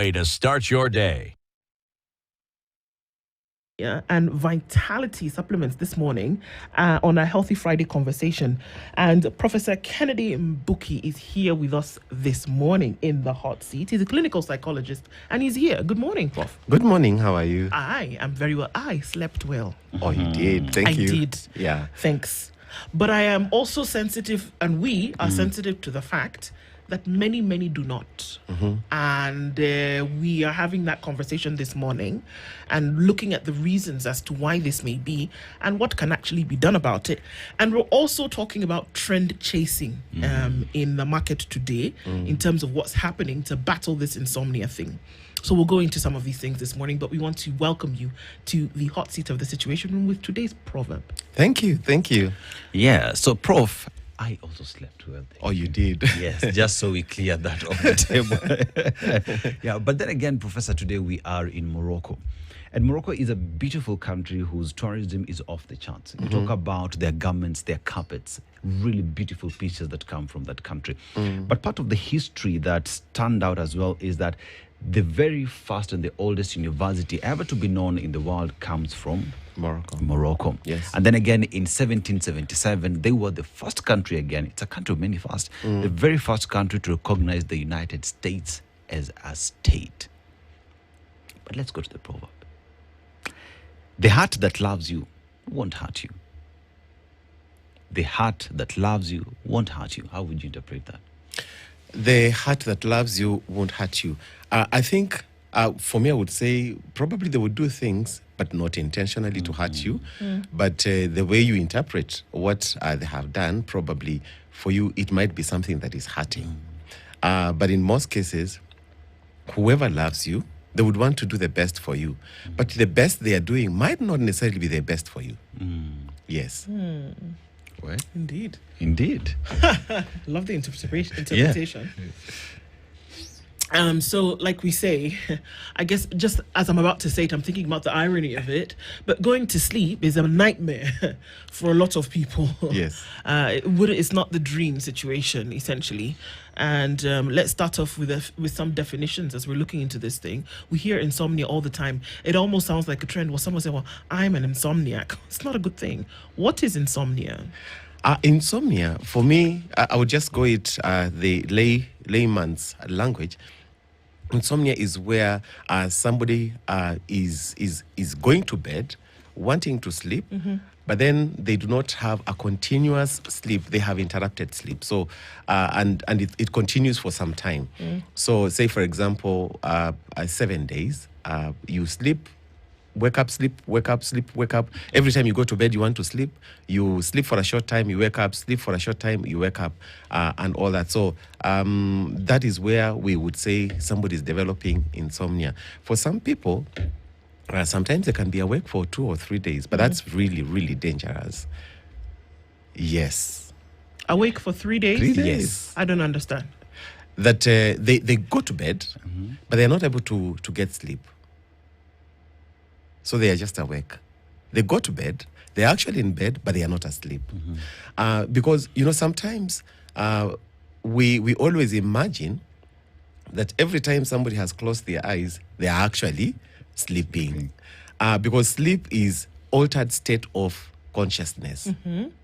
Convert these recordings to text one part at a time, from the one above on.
Way to start your day. And vitality supplements this morning on our Healthy Friday conversation. And Professor Kennedy Mbuki is here with us this morning in the hot seat. He's a clinical psychologist and he's here. Good morning, Prof. Good morning. How are you? I am very well. I slept well. Oh, you did. Thank you. I did. Yeah. Thanks. But I am also sensitive, and we are sensitive to the fact that many do not. And we are having that conversation this morning and looking at the reasons as to why this may be and what can actually be done about it. And we're also talking about trend chasing in the market today in terms of what's happening to battle this insomnia thing. So we'll go into some of these things this morning, but we want to welcome you to the hot seat of the situation room with today's proverb. Thank you. Thank you. Yeah, so Prof, I also slept well. Oh, you did? Yes, just so we clear that off the table. Yeah, but then again, Professor, today we are in Morocco. And Morocco is a beautiful country whose tourism is off the charts. You talk about their garments, their carpets, really beautiful pictures that come from that country. But part of the history that stand out as well is that the very first and the oldest university ever to be known in the world comes from Morocco. Yes. And then again in 1777, they were the first country, again, it's a country of many first, the very first country to recognize the United States as a state. But let's go to the proverb. The heart that loves you won't hurt you. The heart that loves you won't hurt you. How would you interpret that? The heart that loves you won't hurt you. I think, for me, I would say probably they would do things, but not intentionally to hurt you. But the way you interpret what they have done, probably for you, it might be something that is hurting. But in most cases, whoever loves you, they would want to do the best for you. But the best they are doing might not necessarily be the best for you. Yes. Well, Indeed. indeed. Love the interpretation. So, like we say, I guess just as I'm about to say it, I'm thinking about the irony of it. But going to sleep is a nightmare for a lot of people. Yes. It's not the dream situation, essentially. And let's start off with some definitions as we're looking into this thing. We hear insomnia all the time. It almost sounds like a trend where someone says, well, I'm an insomniac. It's not a good thing. What is insomnia? Insomnia, for me, I would just go it the layman's language. Insomnia is where somebody is going to bed, wanting to sleep, but then they do not have a continuous sleep. They have interrupted sleep. So, and it continues for some time. So, say for example, 7 days, you sleep. Wake up, sleep, wake up, sleep, wake up. Every time you go to bed, you want to sleep. You sleep for a short time, you wake up, sleep for a short time, you wake up, and all that. So that is where we would say somebody is developing insomnia. For some people, sometimes they can be awake for 2 or 3 days, but that's really, really dangerous. Yes. Awake for 3 days? 3 days. Yes. I don't understand. That they go to bed, but they're not able to get sleep. So they are just awake. They go to bed. They're actually in bed, but they are not asleep. Because, sometimes we always imagine that every time somebody has closed their eyes, they are actually sleeping. Because sleep is altered state of consciousness.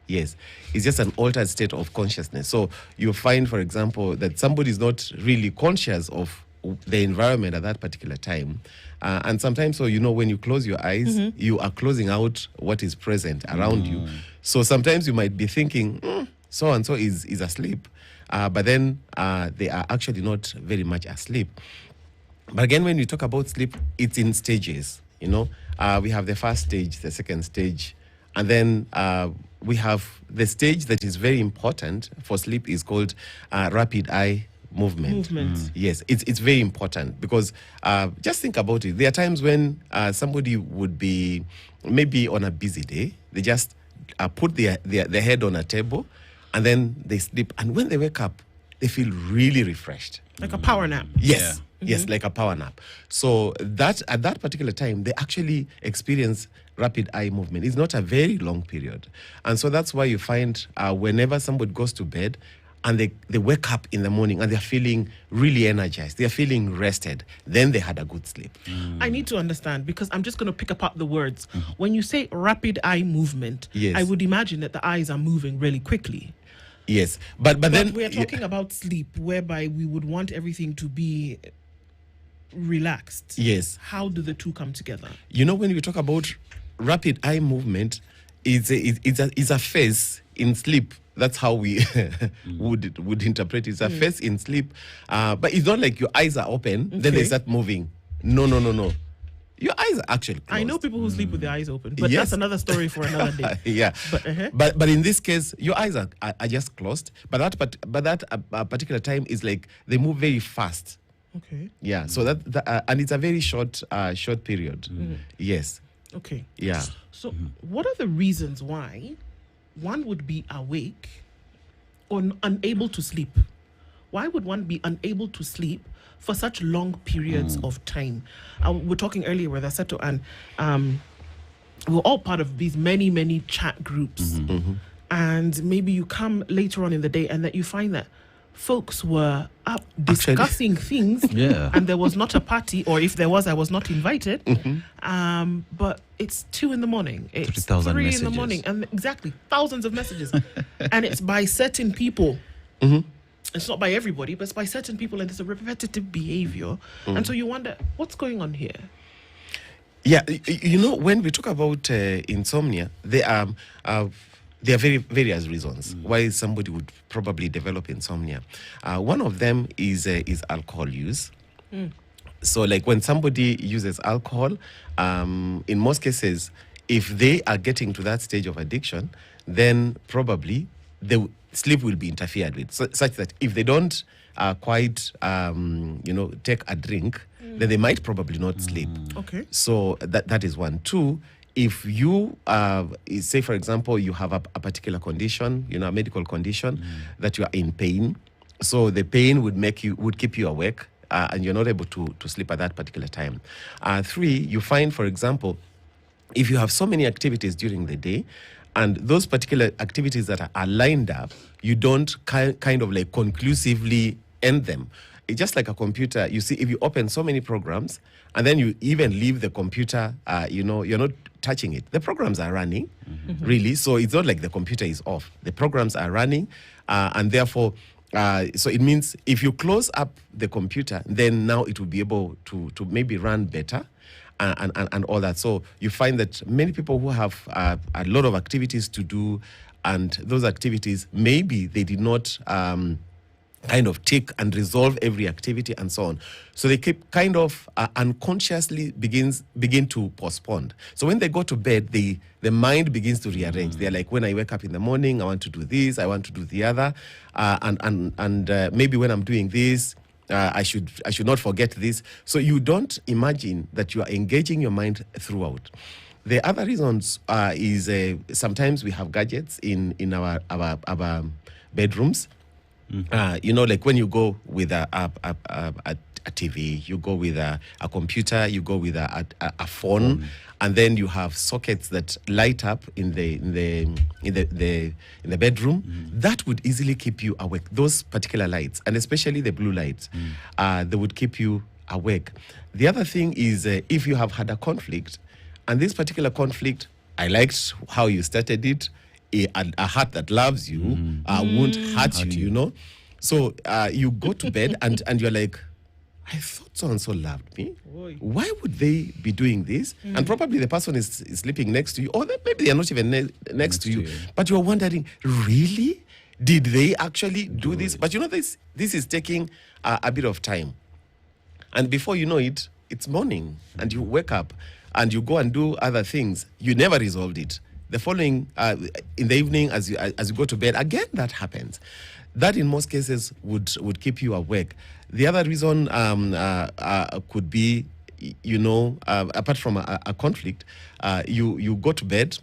Yes, it's just an altered state of consciousness. So you find, for example, that somebody is not really conscious of the environment at that particular time. And sometimes, so when you close your eyes, you are closing out what is present around you. So sometimes you might be thinking, so-and-so is asleep. But then they are actually not very much asleep. But again, when we talk about sleep, it's in stages. We have the first stage, the second stage, and then we have the stage that is very important for sleep is called rapid eye movement. Yes, it's very important because just think about it. There are times when somebody would be maybe on a busy day. They just put their head on a table and then they sleep. And when they wake up, they feel really refreshed. Like a power nap. Yes. Yes, like a power nap. So that at that particular time, they actually experience rapid eye movement. It's not a very long period. And so that's why you find whenever somebody goes to bed, and they wake up in the morning and they're feeling really energized. They're feeling rested. Then they had a good sleep. I need to understand, because I'm just going to pick apart the words. When you say rapid eye movement, Yes. I would imagine that the eyes are moving really quickly. Yes, but then We're talking about sleep, whereby we would want everything to be relaxed. Yes. How do the two come together? You know, when we talk about rapid eye movement, it's a phase in sleep. That's how we would interpret it. It's a phase in sleep. But it's not like your eyes are open, then they Okay. start moving. No. Your eyes are actually closed. I know people who sleep with their eyes open, but Yes. that's another story for another day. Yeah, But, but in this case, your eyes are just closed. But that particular time is like they move very fast. Okay. Yeah, so that and it's a very short period. Yes. Okay. Yeah. So, what are the reasons why one would be awake or unable to sleep? Why would one be unable to sleep for such long periods of time? We're talking earlier with Aseto, and we're all part of these many chat groups. And maybe you come later on in the day and that you find that folks were up discussing things, Yeah. and there was not a party, or if there was, I was not invited. But it's 2 a.m, it's 3,000 3 messages. a.m, and exactly thousands of messages, and it's by certain people. It's not by everybody, but it's by certain people, and it's a repetitive behavior. And so you wonder, what's going on here? Yeah, you know, when we talk about insomnia, there are various reasons why somebody would probably develop insomnia. One of them is alcohol use. So, like when somebody uses alcohol, in most cases, if they are getting to that stage of addiction, then probably the sleep will be interfered with, such that if they don't quite, take a drink, then they might probably not sleep. Okay. So that is one. Two, if you, say, for example, you have a particular condition, a medical condition, that you are in pain, so the pain would keep you awake, and you're not able to sleep at that particular time. Three, you find, for example, if you have so many activities during the day, and those particular activities that are lined up, you don't kind of like conclusively end them. It's just like a computer. You see, if you open so many programs and then you even leave the computer, you're not touching it. The programs are running, really. So it's not like the computer is off. The programs are running, and therefore, so it means if you close up the computer, then now it will be able to maybe run better. And all that. So you find that many people who have a lot of activities to do, and those activities, maybe they did not kind of take and resolve every activity and so on. So they keep kind of unconsciously begin to postpone. So when they go to bed, the mind begins to rearrange. They're like, when I wake up in the morning, I want to do this, I want to do the other, and maybe when I'm doing this, I should not forget this. So you don't imagine that you are engaging your mind throughout. The other reasons is sometimes we have gadgets in our bedrooms. Like when you go with a TV, you go with a computer, you go with a phone, and then you have sockets that light up in the bedroom. That would easily keep you awake. Those particular lights, and especially the blue lights, they would keep you awake. The other thing is if you have had a conflict, and this particular conflict, I liked how you started it. A heart that loves you won't hurt you, So you go to bed and you're like, I thought so-and-so loved me. Oy. Why would they be doing this? And probably the person is sleeping next to you, or maybe they are not even next to you. But you're wondering, really? Did they actually do this? But this is taking a bit of time. And before you know it, it's morning, and you wake up and you go and do other things. You never resolved it. The following, in the evening, as you go to bed, again, that happens. That, in most cases, would keep you awake. The other reason could be, apart from a conflict, you go to bed,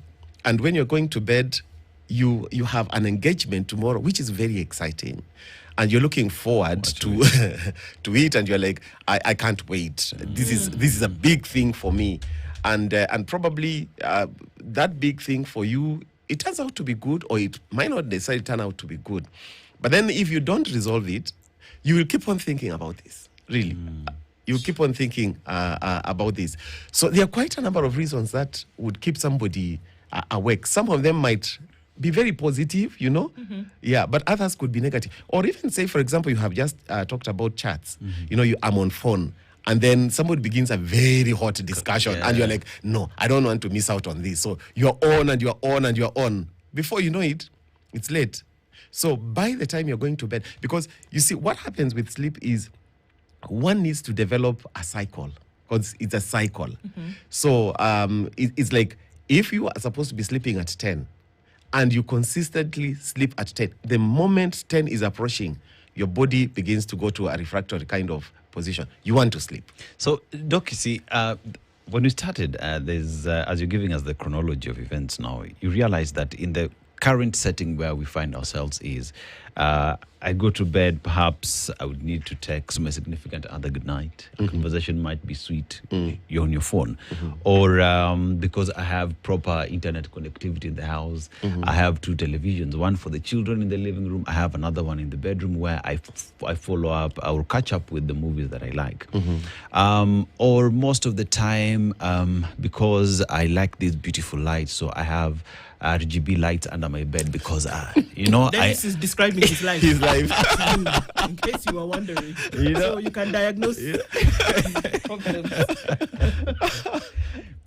and when you're going to bed, you have an engagement tomorrow, which is very exciting. And you're looking forward to it, and you're like, I can't wait. This is a big thing for me. And probably that big thing for you, it turns out to be good, or it might not necessarily turn out to be good. But then if you don't resolve it, you will keep on thinking about this, really. You keep on thinking about this. So there are quite a number of reasons that would keep somebody awake. Some of them might be very positive, yeah, but others could be negative. Or even say, for example, you have just talked about chats. I'm on phone, and then somebody begins a very hot discussion, and you're like, no, I don't want to miss out on this. So you're on and you're on and you're on. Before you know it, it's late. So by the time you're going to bed, because you see, what happens with sleep is one needs to develop a cycle, because it's a cycle. So it's like, if you are supposed to be sleeping at 10 and you consistently sleep at 10, the moment 10 is approaching, your body begins to go to a refractory kind of position. You want to sleep. So, Doc, you see, when we started, there's as you're giving us the chronology of events now, you realize that in the current setting where we find ourselves is, I go to bed, perhaps I would need to text my significant other good night. A conversation might be sweet, you're on your phone. Or because I have proper internet connectivity in the house, I have 2 televisions, one for the children in the living room, I have another one in the bedroom where I follow up, I will catch up with the movies that I like. Or most of the time, because I like these beautiful lights, so I have RGB lights under my bed because, Dennis is describing his life. His life. In case you were wondering. So you can diagnose problems.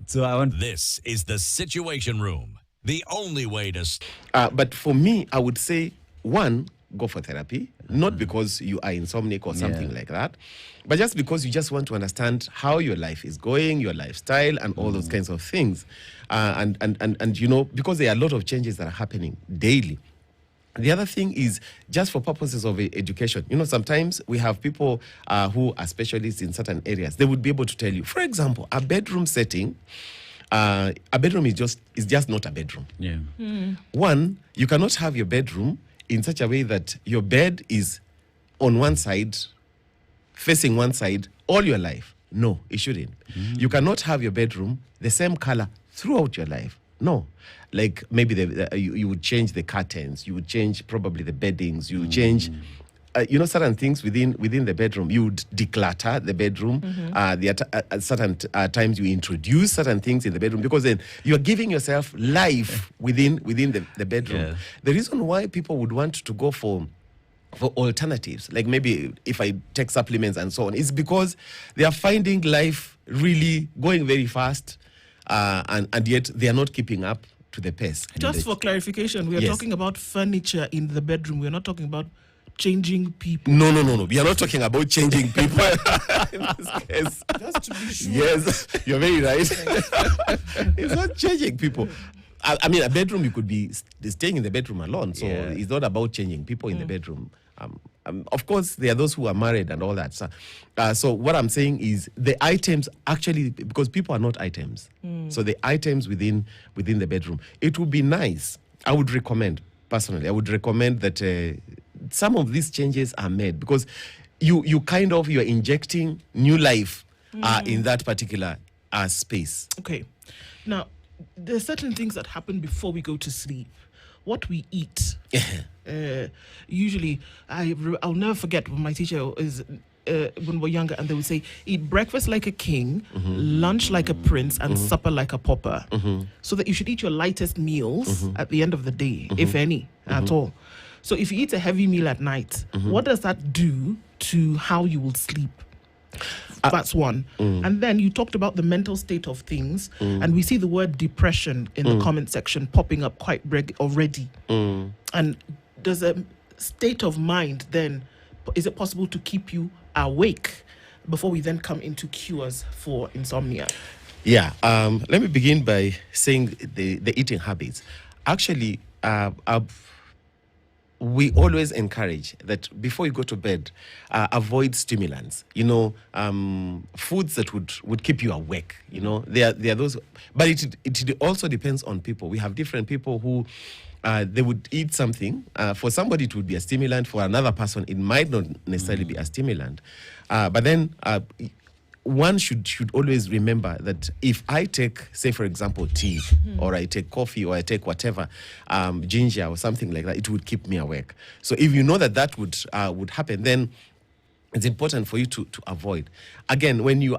So I want... This is the Situation Room. The only way to... But for me, I would say, one, go for therapy. Not because you are insomniac or something like that, but just because you just want to understand how your life is going, your lifestyle, and all those kinds of things. And because there are a lot of changes that are happening daily. The other thing is just for purposes of education. Sometimes we have people who are specialists in certain areas. They would be able to tell you, for example, a bedroom setting, a bedroom is just not a bedroom. Yeah. One, you cannot have your bedroom in such a way that your bed is on one side, facing one side, all your life. No, it shouldn't. You cannot have your bedroom the same color throughout your life. No. Like maybe you would change the curtains, you would change probably the beddings, you would change, certain things within the bedroom. You would declutter the bedroom. At certain times you introduce certain things in the bedroom, because then you're giving yourself life within the bedroom. Yeah. The reason why people would want to go for alternatives, like maybe if I take supplements and so on, is because they are finding life really going very fast, and yet they are not keeping up to the pace. Just for clarification, we are talking about furniture in the bedroom. We're not talking about changing people. No. We are not talking about changing people in this case. Just to be sure. Yes, you're very right. It's not changing people. I mean, a bedroom, you could be staying in the bedroom alone. So it's not about changing people in the bedroom. Of course, there are those who are married and all that. So what I'm saying is the items actually, because people are not items. So the items within the bedroom, it would be nice. I would recommend, personally, that some of these changes are made, because you're injecting new life in that particular space. Okay. Now, there are certain things that happen before we go to sleep. What we eat. Usually, I'll never forget when my teacher is when we were younger, and they would say, eat breakfast like a king, lunch like a prince, and supper like a pauper. So that you should eat your lightest meals at the end of the day, if any, at all. So if you eat a heavy meal at night, what does that do to how you will sleep? That's one. And then you talked about the mental state of things, and we see the word depression in the comment section popping up quite already. And does a state of mind then, is it possible to keep you awake before we then come into cures for insomnia? Yeah. Let me begin by saying the eating habits. Actually, we always encourage that before you go to bed, avoid stimulants. Foods that would keep you awake. There are those, but it also depends on people. We have different people who they would eat something. For somebody, it would be a stimulant. For another person, it might not necessarily be a stimulant. But then one should always remember that if I take, say, for example, tea, or I take coffee, or I take whatever, ginger or something like that, it would keep me awake. So if you know that would happen, then it's important for you to avoid. Again, when you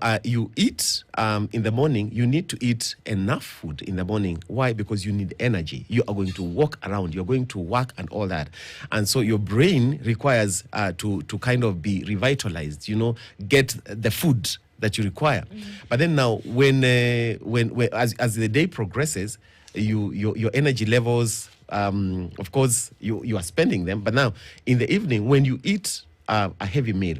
eat in the morning, you need to eat enough food in the morning. Why? Because you need energy. You are going to walk around. You're going to work and all that. And so your brain requires to kind of be revitalized, get the food that you require. But then now, when as the day progresses, your energy levels, of course, you are spending them. But now, in the evening, when you eat a heavy meal,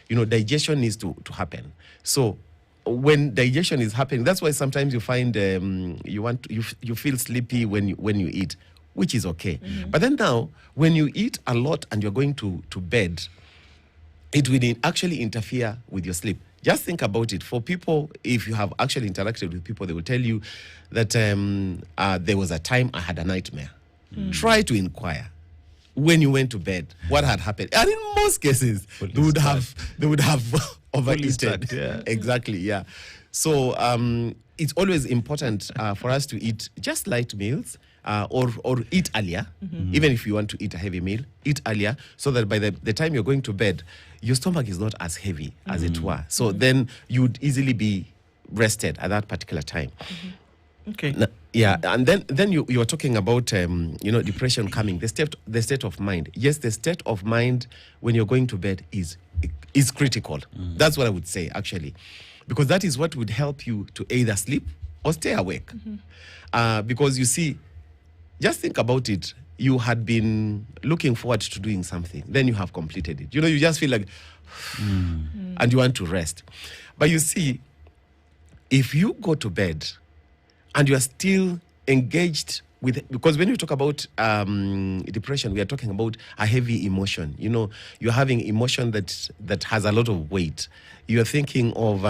digestion needs to happen. So when digestion is happening, that's why sometimes you find you feel sleepy when you eat, which is okay. But then now, when you eat a lot and you're going to bed, it will actually interfere with your sleep. Just think about it. For people, if you have actually interacted with people, they will tell you that there was a time I had a nightmare. Try to inquire when you went to bed what had happened, and in most cases they would have overeaten. Yeah. Exactly, yeah. So it's always important for us to eat just light meals, or eat earlier. Even if you want to eat a heavy meal, eat earlier, so that by the time you're going to bed, your stomach is not as heavy as it were. So then you'd easily be rested at that particular time. Okay. Now, yeah, and then you were talking about depression coming, the state of mind. Yes, the state of mind when you're going to bed is critical. That's what I would say, actually, because that is what would help you to either sleep or stay awake. Because you see, just think about it. You had been looking forward to doing something, then you have completed it. You just feel like, and you want to rest. But you see, if you go to bed and you are still engaged with, because when you talk about depression, we are talking about a heavy emotion. You're having emotion that has a lot of weight. You're thinking of,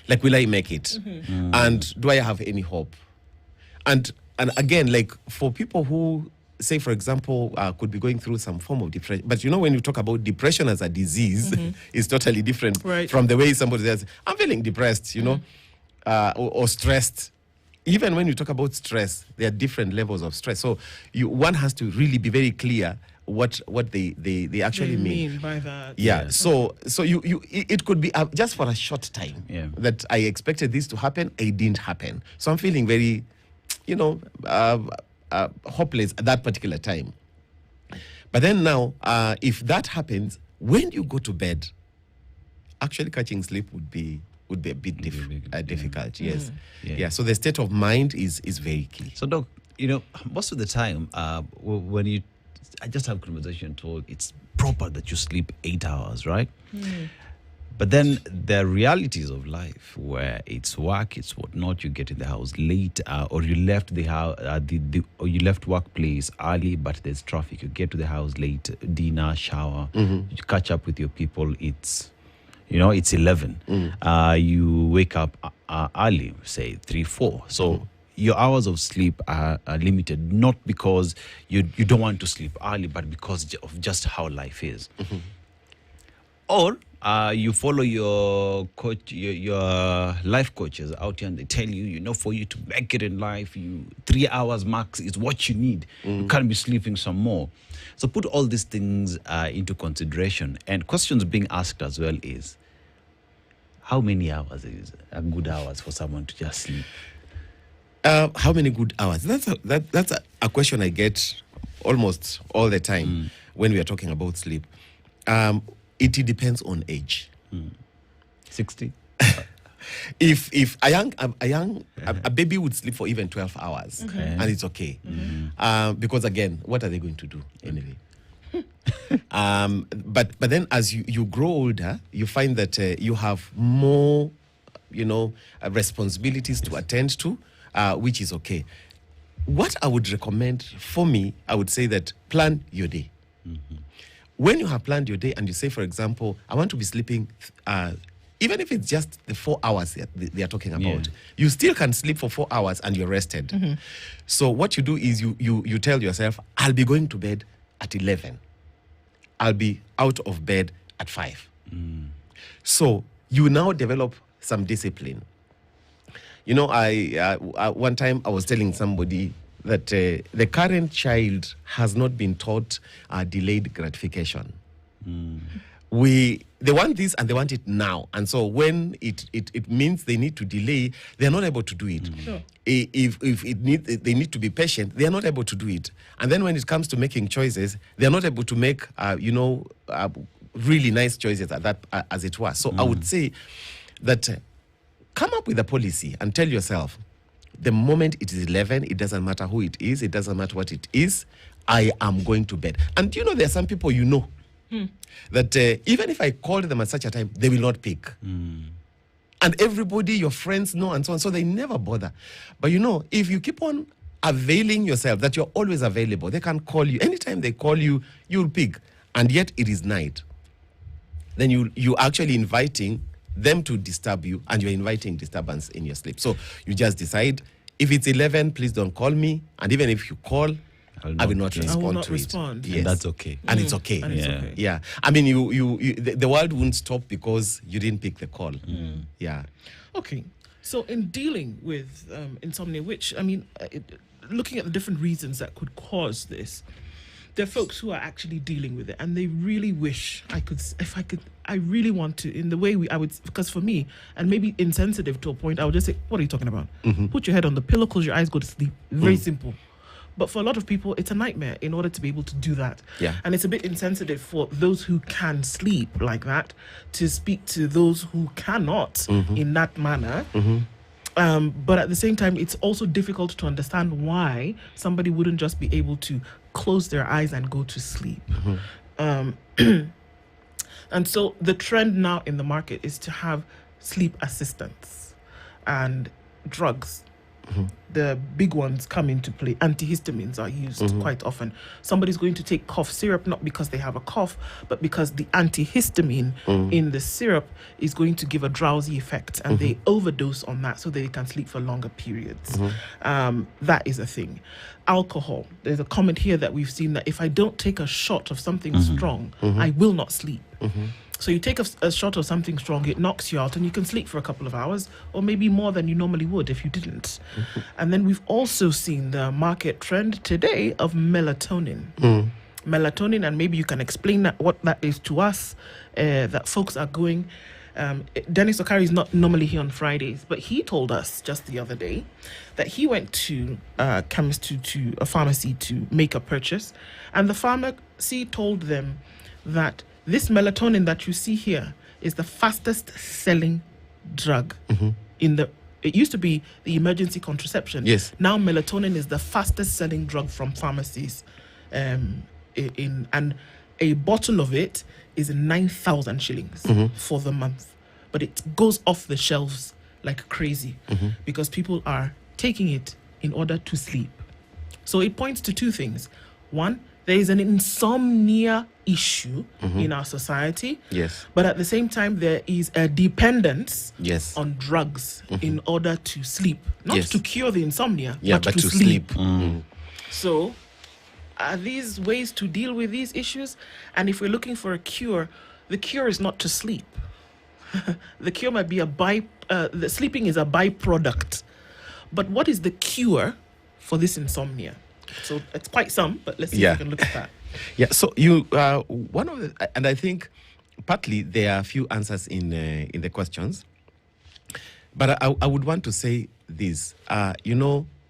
like, will I make it? And do I have any hope? And again, like, for people who, say, for example, could be going through some form of depression. But when you talk about depression as a disease, it's totally different from the way somebody says, I'm feeling depressed, or stressed. Even when you talk about stress, there are different levels of stress. So one has to really be very clear what they actually mean by that. Yeah. So it could be just for a short time that I expected this to happen, it didn't happen. So I'm feeling very, hopeless at that particular time. But then now, if that happens, when you go to bed, actually catching sleep would be a bit difficult. Yes. Yeah. So the state of mind is very key. So, Doc, most of the time, when I just have conversation told it's proper that you sleep 8 hours, right? But then the realities of life, where it's work, it's whatnot, you get in the house late, or you left the house, or you left workplace early, but there's traffic. You get to the house late, dinner, shower, you catch up with your people. It's 11. You wake up early, say 3, 4. So your hours of sleep are limited, not because you don't want to sleep early, but because of just how life is. Or you follow your coach, your life coaches out here, and they tell you, for you to make it in life, 3 hours max is what you need. You can't be sleeping some more. So put all these things into consideration. And questions being asked as well is, how many hours is a good hours for someone to just sleep? How many good hours? That's a question I get almost all the time when we are talking about sleep. It depends on age. 60. If a baby would sleep for even 12 hours, and it's okay, because again, what are they going to do anyway? But then as you grow older, you find that you have more, responsibilities to attend to, which is okay. What I would recommend, for me, I would say that plan your day. When you have planned your day and you say, for example, I want to be sleeping, even if it's just the 4 hours they are talking about, you still can sleep for 4 hours and you're rested. So what you do is you tell yourself, I'll be going to bed at 11. I'll be out of bed at 5. So you now develop some discipline. You know, I one time I was telling somebody that the current child has not been taught delayed gratification. They want this and they want it now, and so when it means they need to delay, they are not able to do it. Sure. If they need to be patient, they are not able to do it. And then when it comes to making choices, they are not able to make really nice choices at that as it was. So I would say that come up with a policy and tell yourself, the moment it is 11, it doesn't matter who it is, it doesn't matter what it is, I am going to bed. And there are some people that even if I called them at such a time, they will not pick. And everybody, your friends know, and so on. So they never bother. But if you keep on availing yourself that you're always available, they can call you. Anytime they call you, you'll pick. And yet it is night. Then you're actually inviting them to disturb you, and you're inviting disturbance in your sleep. So you just decide, if it's 11, please don't call me. And even if you call, I will not respond to it. Yes. And that's okay. And it's okay. And it's okay. Yeah. I mean, the world won't stop because you didn't pick the call. Yeah. Okay. So in dealing with insomnia, which, I mean, looking at the different reasons that could cause this, there are folks who are actually dealing with it, and they really wish I really want to, in the way because for me, and maybe insensitive to a point, I would just say, what are you talking about? Put your head on the pillow, close your eyes, go to sleep. Very simple. But for a lot of people, it's a nightmare in order to be able to do that. Yeah. And it's a bit insensitive for those who can sleep like that to speak to those who cannot in that manner. But at the same time, it's also difficult to understand why somebody wouldn't just be able to close their eyes and go to sleep. And so the trend now in the market is to have sleep assistants and drugs. The big ones come into play. Antihistamines are used quite often. Somebody's going to take cough syrup, not because they have a cough, but because the antihistamine in the syrup is going to give a drowsy effect, and they overdose on that so they can sleep for longer periods. That is a thing. Alcohol. There's a comment here that we've seen that if I don't take a shot of something strong, I will not sleep. So you take a shot of something strong, it knocks you out, and you can sleep for a couple of hours, or maybe more than you normally would if you didn't. And then we've also seen the market trend today of melatonin. Melatonin, and maybe you can explain what that is to us, that folks are going... Dennis Okari is not normally here on Fridays, but he told us just the other day that he went to a chemist, to a pharmacy to make a purchase, and the pharmacy told them that this melatonin that you see here is the fastest selling drug it used to be the emergency contraception. Yes. Now melatonin is the fastest selling drug from pharmacies. And a bottle of it is 9,000 shillings for the month. But it goes off the shelves like crazy because people are taking it in order to sleep. So it points to two things. One, there is an insomnia issue in our society. Yes. But at the same time, there is a dependence on drugs in order to sleep. Not to cure the insomnia, but to sleep. So are these ways to deal with these issues? And if we're looking for a cure, the cure is not to sleep. The cure might be the sleeping is a byproduct. But what is the cure for this insomnia? So it's quite some, but let's see if we can look at that. Yeah, so one of the, and I think partly there are a few answers in the questions, but I would want to say this.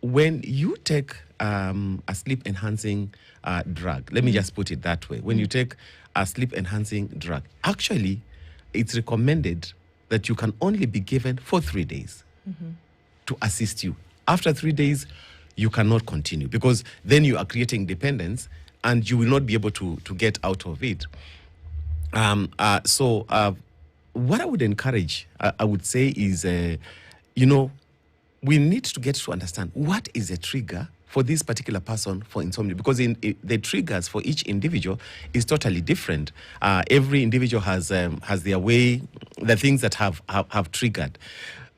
When you take a sleep enhancing drug, let me just put it that way. When you take a sleep enhancing drug, actually, it's recommended that you can only be given for 3 days to assist you. After 3 days, you cannot continue because then you are creating dependence and you will not be able to get out of it. So what I would encourage, I would say is, we need to get to understand what is a trigger for this particular person for insomnia, because the triggers for each individual is totally different. Every individual has their way, the things that have triggered.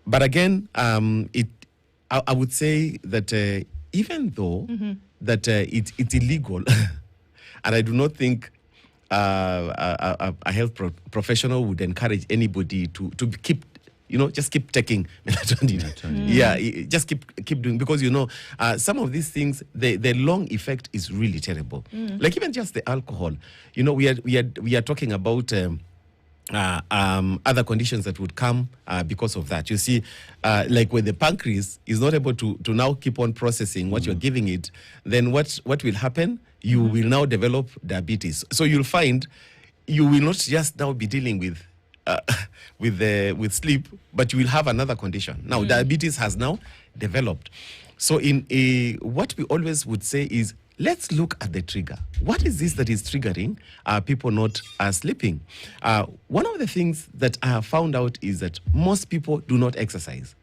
But again, I would say that even though that it's illegal, and I do not think a health professional would encourage anybody to keep, just keep taking melatonin. Yeah, just keep doing, because some of these things, the long effect is really terrible. Like even just the alcohol. We are talking about other conditions that would come because of that. You see, like when the pancreas is not able to now keep on processing what you're giving it, then what will happen? You will now develop diabetes. So you'll find you will not just now be dealing with with sleep, but you will have another condition. Now, diabetes has now developed. So what we always would say is, let's look at the trigger. What is this that is triggering people not sleeping? One of the things that I have found out is that most people do not exercise.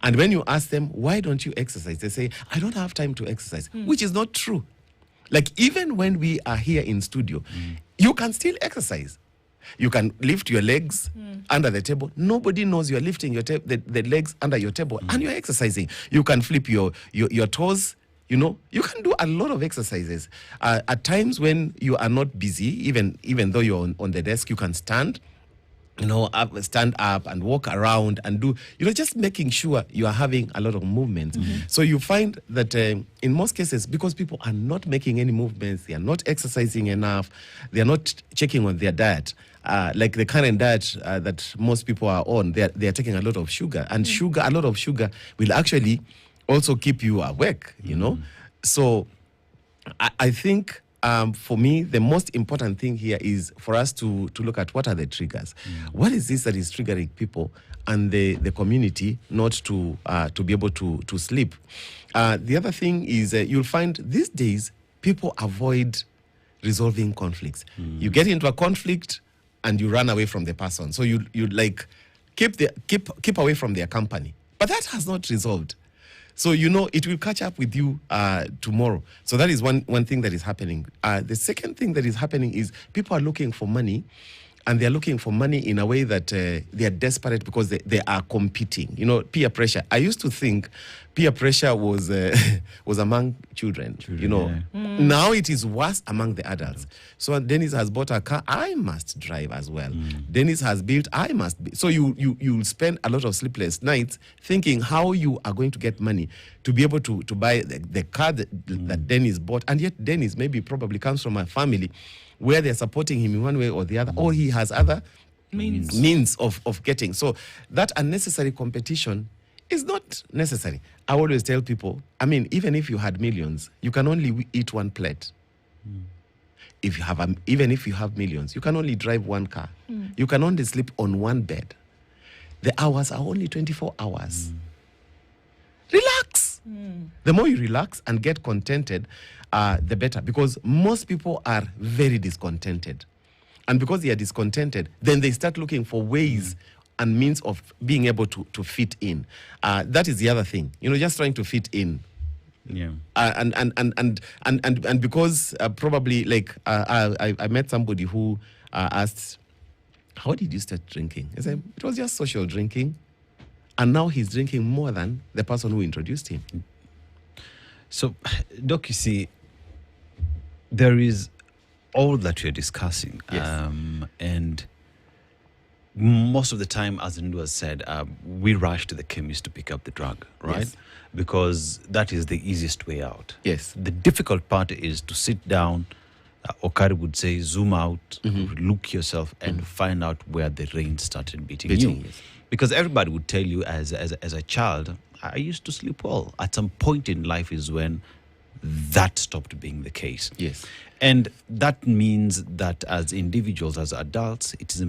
And when you ask them, why don't you exercise? They say, I don't have time to exercise, which is not true. Like even when we are here in studio, you can still exercise. You can lift your legs under the table. Nobody knows you're lifting the legs under your table and you're exercising. You can flip your toes. You can do a lot of exercises. At times when you are not busy, even though you're on the desk, you can stand. Stand up and walk around and do, just making sure you are having a lot of movements. So you find that in most cases, because people are not making any movements, they are not exercising enough, they are not checking on their diet. Like the current diet that most people are on, they are taking a lot of sugar. And a lot of sugar will actually also keep you awake, So I think for me, the most important thing here is for us to look at what are the triggers. What is this that is triggering people and the community not to be able to sleep? The other thing is you'll find these days people avoid resolving conflicts. You get into a conflict and you run away from the person. So you like keep away from their company. But that has not resolved. So, it will catch up with you tomorrow. So that is one thing that is happening. The second thing that is happening is people are looking for money, and they're looking for money in a way that they are desperate because they are competing. Peer pressure. I used to think peer pressure was among children. Now it is worse among the adults. So Dennis has bought a car, I must drive as well. Dennis has built, I must be. So you'll spend a lot of sleepless nights thinking how you are going to get money to be able to buy the car that Dennis bought. And yet Dennis probably comes from a family where they're supporting him in one way or the other, or he has other means of getting. So that unnecessary competition is not necessary. I always tell people, even if you had millions, you can only eat one plate. Even if you have millions, you can only drive one car. You can only sleep on one bed. The hours are only 24 hours. Relax. The more you relax and get contented, the better. Because most people are very discontented. And because they are discontented, then they start looking for ways and means of being able to fit in. That is the other thing. Just trying to fit in. Yeah. And because probably like I met somebody who asked, how did you start drinking? I said, it was just social drinking. And now he's drinking more than the person who introduced him. So, Doc, you see, there is all that you're discussing. Yes. And most of the time, as Ndu has said, we rush to the chemist to pick up the drug, right? Yes. Because that is the easiest way out. Yes. The difficult part is to sit down, Okari would say, zoom out, look yourself, and find out where the rain started beating you. Yes. Because everybody would tell you as a child, I used to sleep well. At some point in life is when that stopped being the case. Yes. And that means that as individuals, as adults, it is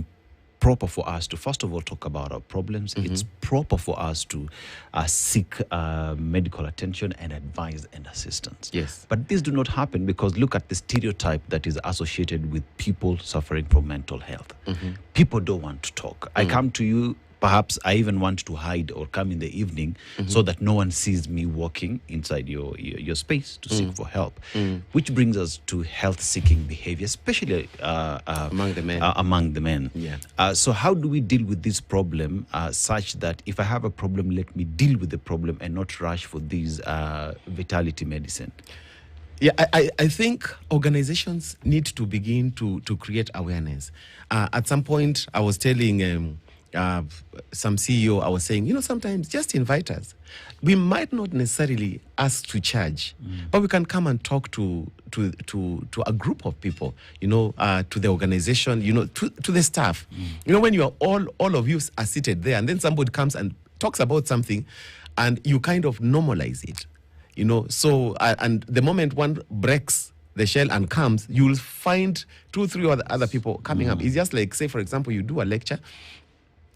proper for us to, first of all, talk about our problems. It's proper for us to seek medical attention and advice and assistance. Yes. But this do not happen because look at the stereotype that is associated with people suffering from mental health. People don't want to talk. I come to you, perhaps I even want to hide or come in the evening so that no one sees me walking inside your space to seek for help, which brings us to health-seeking behavior, especially among the men. Among the men. Yeah. So how do we deal with this problem such that if I have a problem, let me deal with the problem and not rush for these vitality medicine? Yeah, I think organizations need to begin to create awareness. At some point, I was telling some CEO, I was saying, sometimes just invite us. We might not necessarily ask to charge, but we can come and talk to a group of people, to the organization, to the staff. When you are all of you are seated there, and then somebody comes and talks about something, and you kind of normalize it. So and the moment one breaks the shell and comes, you'll find 2, 3 other people coming up. It's just like, say, for example, you do a lecture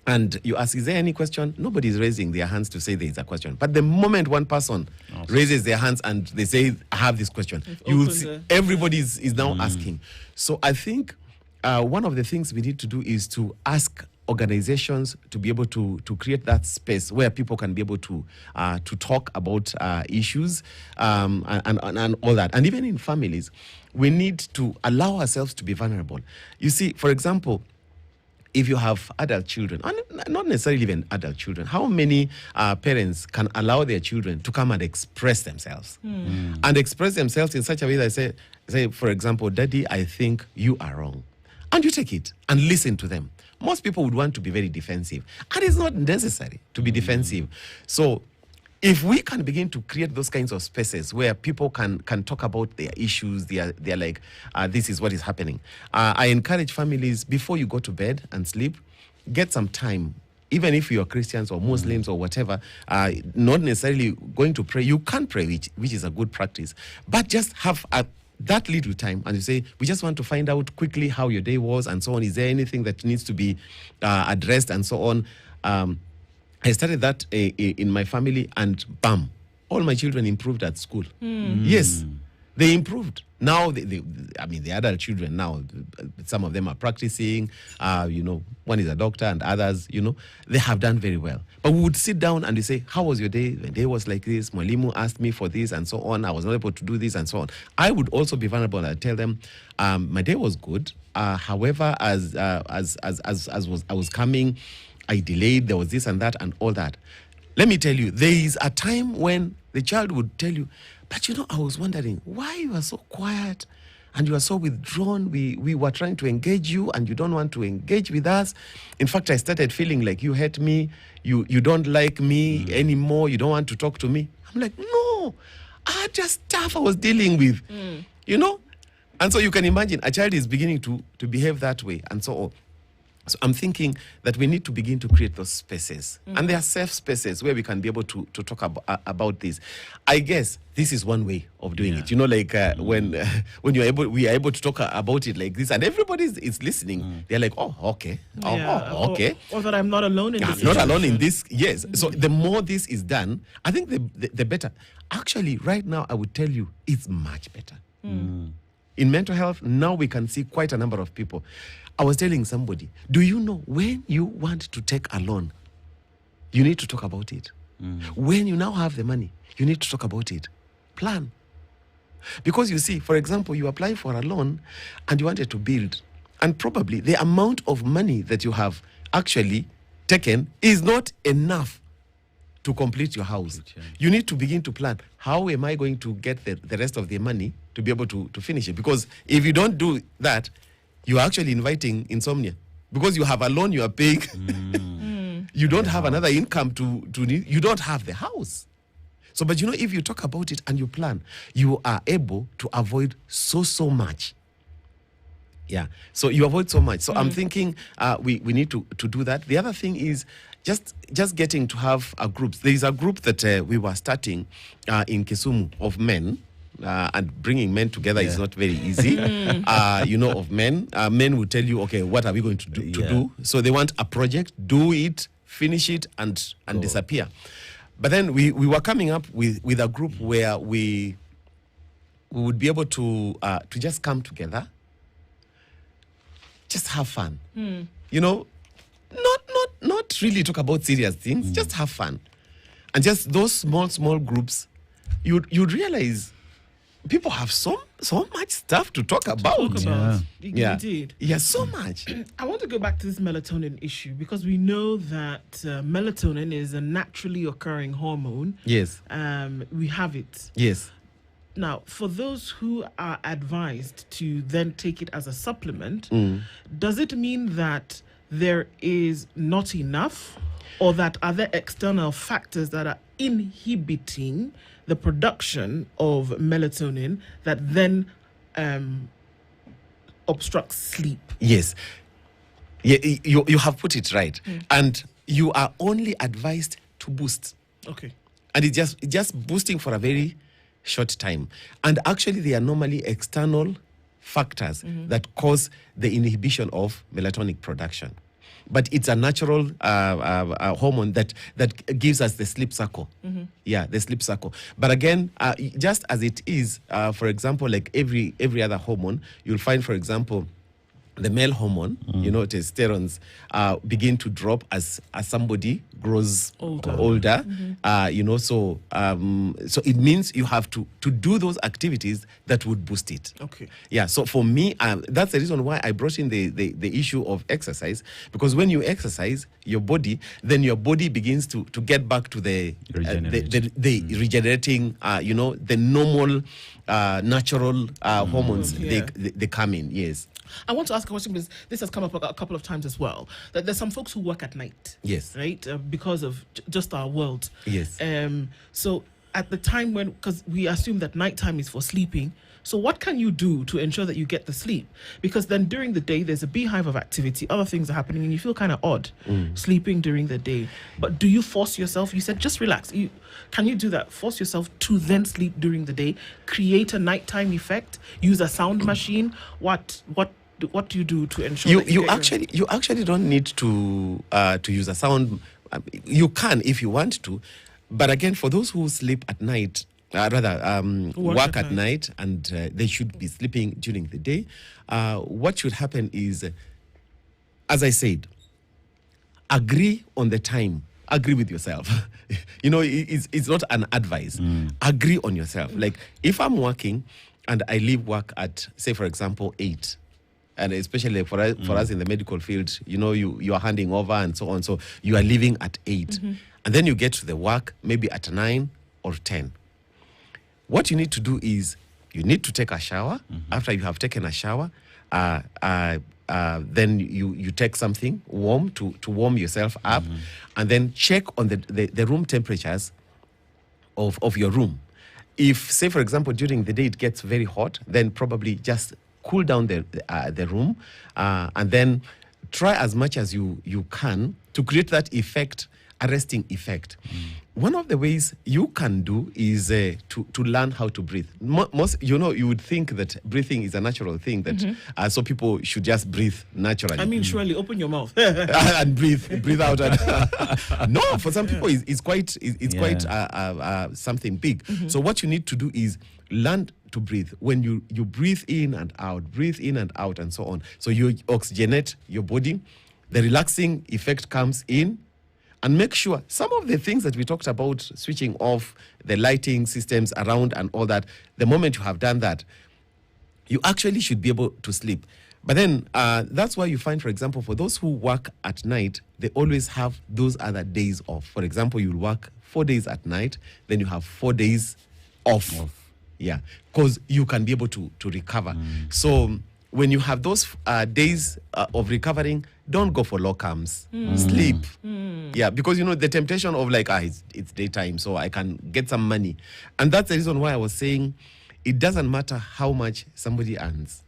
and you ask, is there any question? Nobody's raising their hands to say there is a question. But the moment one person raises their hands and they say, I have this question, you will see everybody is now asking. So I think one of the things we need to do is to ask organizations to be able to create that space where people can be able to talk about issues and all that. And even in families, we need to allow ourselves to be vulnerable. You see, for example, if you have adult children, and not necessarily even adult children, how many parents can allow their children to come and express themselves? And express themselves in such a way that say, for example, Daddy, I think you are wrong. And you take it and listen to them. Most people would want to be very defensive, and it's not necessary to be defensive. So if we can begin to create those kinds of spaces where people can talk about their issues, they're like, this is what is happening. I encourage families, before you go to bed and sleep, get some time. Even if you're Christians or Muslims or whatever, not necessarily going to pray. You can pray, which is a good practice. But just have that little time, and you say, we just want to find out quickly how your day was and so on. Is there anything that needs to be addressed and so on? I started that in my family, and bam, all my children improved at school. Yes, they improved. Now, the adult children now, some of them are practicing, one is a doctor and others, they have done very well. But we would sit down and we say, how was your day? The day was like this. Mwalimu asked me for this and so on. I was not able to do this and so on. I would also be vulnerable and I'd tell them, my day was good. However, as I was coming, I delayed, there was this and that and all that. Let me tell you, there is a time when the child would tell you, but I was wondering why you are so quiet and you are so withdrawn. We were trying to engage you and you don't want to engage with us. In fact, I started feeling like you hate me. You don't like me anymore. You don't want to talk to me. I'm like, no, I had just stuff I was dealing with, And so you can imagine a child is beginning to behave that way and so on. So I'm thinking that we need to begin to create those spaces. And there are safe spaces where we can be able to talk about this. I guess this is one way of doing it. When we are able to talk about it like this and everybody is listening, they're like, oh, okay. Okay. Or that I'm not alone in this. I'm not alone in this. Yes. So the more this is done, I think the better. Actually, right now, I would tell you, it's much better. In mental health, now we can see quite a number of people. I was telling somebody, do you know when you want to take a loan, you need to talk about it. When you now have the money, you need to talk about it. Plan. Because you see, for example, you apply for a loan and you wanted to build, and probably the amount of money that you have actually taken is not enough to complete your house. You need to begin to plan. How am I going to get the rest of the money to be able to finish it? Because if you don't do that, you are actually inviting insomnia. Because you have a loan you are paying. You don't have another income to need. You don't have the house. So, but if you talk about it and you plan, you are able to avoid so much. Yeah. So you avoid so much. So I'm thinking we need to do that. The other thing is just getting to have a group. There is a group that we were starting in Kisumu of men. And bringing men together is not very easy. Of men. Men will tell you, okay, what are we going to do? So they want a project, do it, finish it, and disappear. But then we were coming up with a group where we would be able to just come together, just have fun. Not really talk about serious things, just have fun. And just those small groups, you'd realize people have so much stuff to talk about. Indeed. Yeah, so much. I want to go back to this melatonin issue because we know that melatonin is a naturally occurring hormone. Yes. We have it. Yes. Now, for those who are advised to then take it as a supplement, does it mean that there is not enough, or that are there external factors that are inhibiting the production of melatonin that then obstructs sleep? Yes. Yeah, you have put it right. And you are only advised to boost. Okay. And it's just boosting for a very short time. And actually, they are normally external factors that cause the inhibition of melatonin production. But it's a natural hormone that gives us the sleep cycle. Yeah, the sleep cycle. But again, just as it is, for example, like every other hormone, you'll find, for example, the male hormone, testosterone, begin to drop as somebody grows older. So it means you have to do those activities that would boost it. Okay. Yeah. So for me, that's the reason why I brought in the issue of exercise, because when you exercise your body, then your body begins to get back to the regenerating, the normal, natural hormones. Yeah. They come in. Yes. I want to ask a question because this has come up a couple of times as well. That there's some folks who work at night. Yes. Right? Because of just our world. Yes. So at the time when, because we assume that nighttime is for sleeping. So what can you do to ensure that you get the sleep? Because then during the day, there's a beehive of activity. Other things are happening and you feel kind of odd sleeping during the day. But do you force yourself? You said just relax. Can you do that? Force yourself to then sleep during the day? Create a nighttime effect? Use a sound machine? What do you do to ensure you actually don't need to use a sound? You can if you want to, but again, for those who sleep at night, work at night, and they should be sleeping during the day, what should happen is, as I said, agree on the time. Agree with yourself. It's not an advice. Agree on yourself. Like if I'm working and I leave work at, say, for example, 8. And especially for us in the medical field, you are handing over and so on. So you are leaving at 8. And then you get to the work maybe at 9 or 10. What you need to do is you need to take a shower. After you have taken a shower, then you take something warm to warm yourself up. And then check on the room temperatures of your room. If, say, for example, during the day it gets very hot, then probably just cool down the room, and then try as much as you can to create that effect, a resting effect. One of the ways you can do is to learn how to breathe. Most, you would think that breathing is a natural thing, that so people should just breathe naturally. I mean, surely open your mouth and breathe out. And no, for some people it's quite something big. So what you need to do is learn to breathe. When you breathe in and out, and so on. So you oxygenate your body. The relaxing effect comes in. And make sure some of the things that we talked about, switching off the lighting systems around and all that, the moment you have done that, you actually should be able to sleep. But then that's why you find, for example, for those who work at night, they always have those other days off. For example, you'll work 4 days at night, then you have 4 days off. Yeah, because you can be able to recover. So when you have those days of recovering, don't go for locums. Sleep. Yeah, because the temptation of like, it's daytime, so I can get some money. And that's the reason why I was saying it doesn't matter how much somebody earns.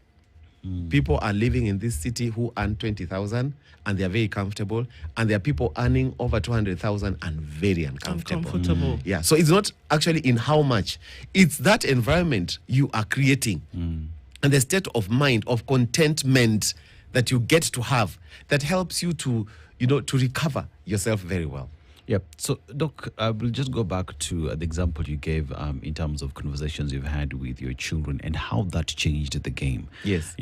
People are living in this city who earn 20,000 and they are very comfortable, and there are people earning over 200,000 and very uncomfortable. Yeah, so it's not actually in how much, it's that environment you are creating and the state of mind of contentment that you get to have that helps you to recover yourself very well. Yep. So, Doc, I will just go back to the example you gave in terms of conversations you've had with your children and how that changed the game. Yes.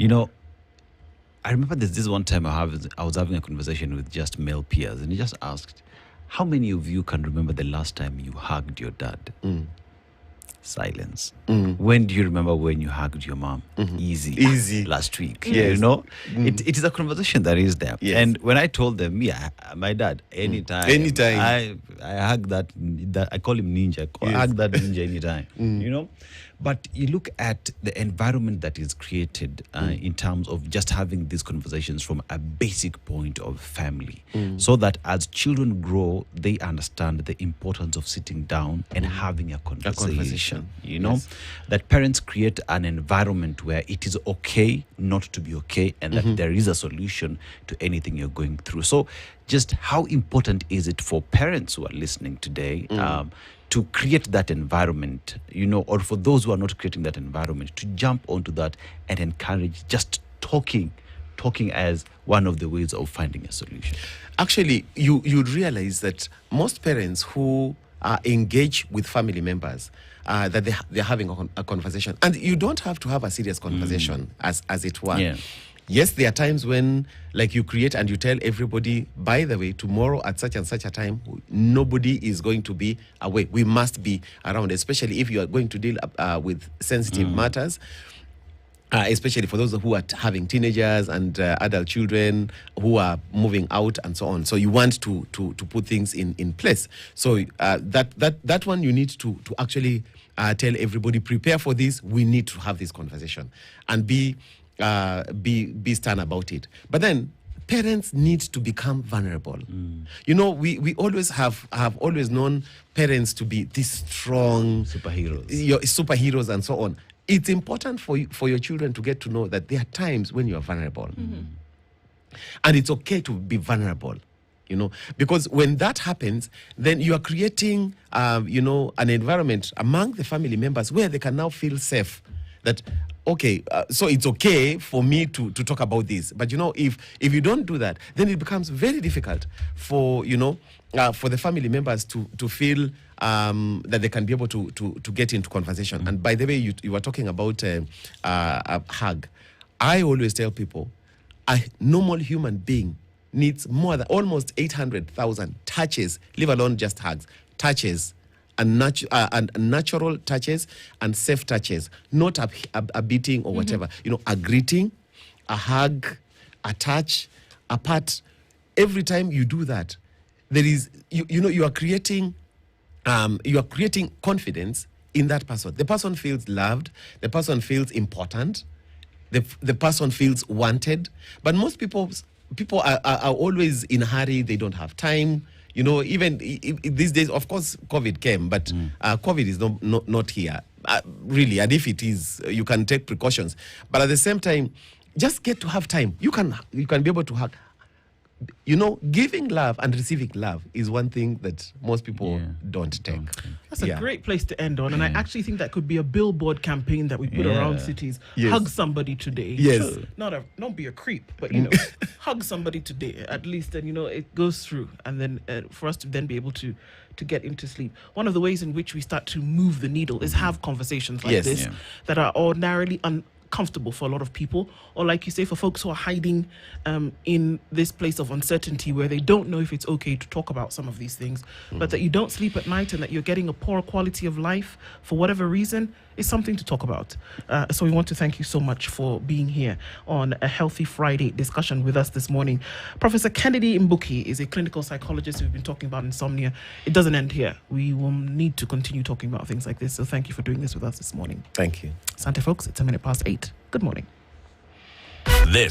I remember there's this one time I was having a conversation with just male peers, and he just asked, how many of you can remember the last time you hugged your dad? silence. When do you remember when you hugged your mom? Easy. Last week. Yes. You know, it is a conversation that is there. Yes. And when I told them, my dad, anytime. I hug that I call him ninja. I hug that ninja anytime. You know? But you look at the environment that is created in terms of just having these conversations from a basic point of family, so that as children grow, they understand the importance of sitting down and having a conversation. You know, that parents create an environment where it is okay not to be okay, and that there is a solution to anything you're going through. So just how important is it for parents who are listening today to create that environment, you know, or for those who are not creating that environment, to jump onto that and encourage just talking as one of the ways of finding a solution? Actually, you'd realize that most parents who engage with family members, that they're having a conversation. And you don't have to have a serious conversation, as it were. Yeah. Yes, there are times when, like, you create and you tell everybody, by the way, tomorrow at such and such a time, nobody is going to be away. We must be around, especially if you are going to deal with sensitive matters, especially for those who are having teenagers and adult children who are moving out and so on. So you want to put things in place. So that one you need to actually tell everybody, prepare for this. We need to have this conversation and be stern about it. But then parents need to become vulnerable. You know, we always have always known parents to be these strong superheroes and so on. It's important for your children to get to know that there are times when you are vulnerable, and it's okay to be vulnerable. You know, because when that happens, then you are creating an environment among the family members where they can now feel safe. That okay, so it's okay for me to talk about this. But, you know, if you don't do that, then it becomes very difficult for the family members to feel that they can be able to get into conversation. And by the way, you were talking about a hug. I always tell people, a normal human being needs more than almost 800,000 touches, leave alone just hugs, touches, and natural touches and safe touches, not a beating or whatever. You know, a greeting, a hug, a touch, a pat. Every time you do that, there is you are creating confidence in that person. The person feels loved. The person feels important. The person feels wanted. But most people are always in a hurry. They don't have time. You know, even these days, of course, COVID came, but COVID is not here, really. And if it is, you can take precautions. But at the same time, just get to have time. You can be able to hug. You know, giving love and receiving love is one thing that most people don't take. That's a great place to end on. And I actually think that could be a billboard campaign that we put around cities. Hug somebody today. Yes. Don't be a creep, but, hug somebody today. At least then, it goes through. And then for us to then be able to get into sleep. One of the ways in which we start to move the needle is have conversations like this that are ordinarily uncomfortable for a lot of people, or like you say, for folks who are hiding in this place of uncertainty where they don't know if it's okay to talk about some of these things, but that you don't sleep at night and that you're getting a poor quality of life for whatever reason, is something to talk about. So we want to thank you so much for being here on a Healthy Friday discussion with us this morning. Professor Kennedy Mbuki is a clinical psychologist who's been talking about insomnia. It doesn't end here. We will need to continue talking about things like this. So thank you for doing this with us this morning. Thank you. Sante folks, it's 8:01. Good morning. This